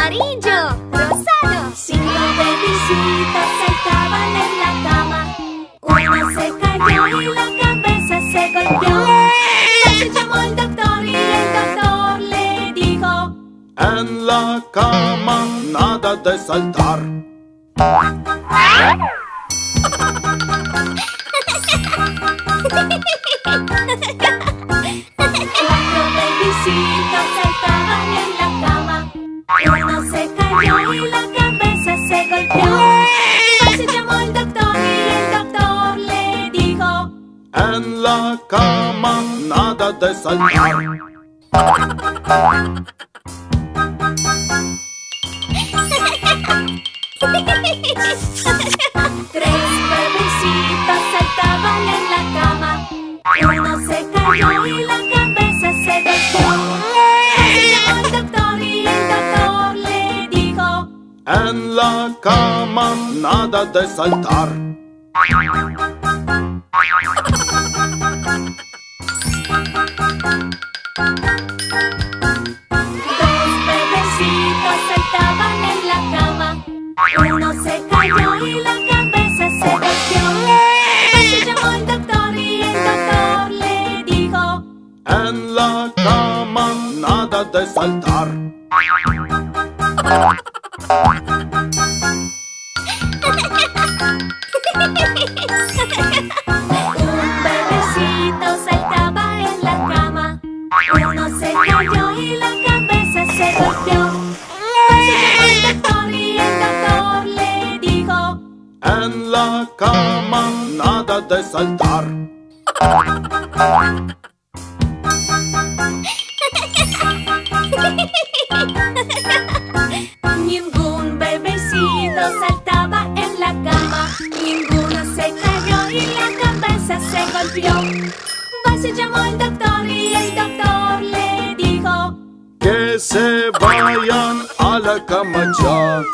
amarillo, rosado. Cinco bebecitos saltaban en la cama. Uno se cayó y la cabeza se golpeó. Se llamó el doctor y el doctor le dijo: en la cama nada de saltar. Cuatro bebecitos saltaban en la cama. Uno se cayó y la cabeza se golpeó. Se llamó el doctor y el doctor le dijo: en la cama nada de saltar. Tres bebecitos saltaban en la cama. Uno se cayó y la cabeza se golpeó. Se llamó el doctor y el doctor le dijo: en la cama nada de saltar. Dos bebecitos saltaban en la cama. Uno se cayó y la cabeza se golpeó. Se llamó el doctor y el doctor le dijo: en la cama nada de saltar. Un bebecito saltaba en la cama. Uno se cayó y la cabeza se golpeó. Se llamó el doctor y el doctor le dijo: en la cama nada de saltar. Ningún bebecito saltaba en la cama. Ninguno se cayó y la cabeza se golpeó. Se llamó el doctor y el doctor le dijo: que se vaya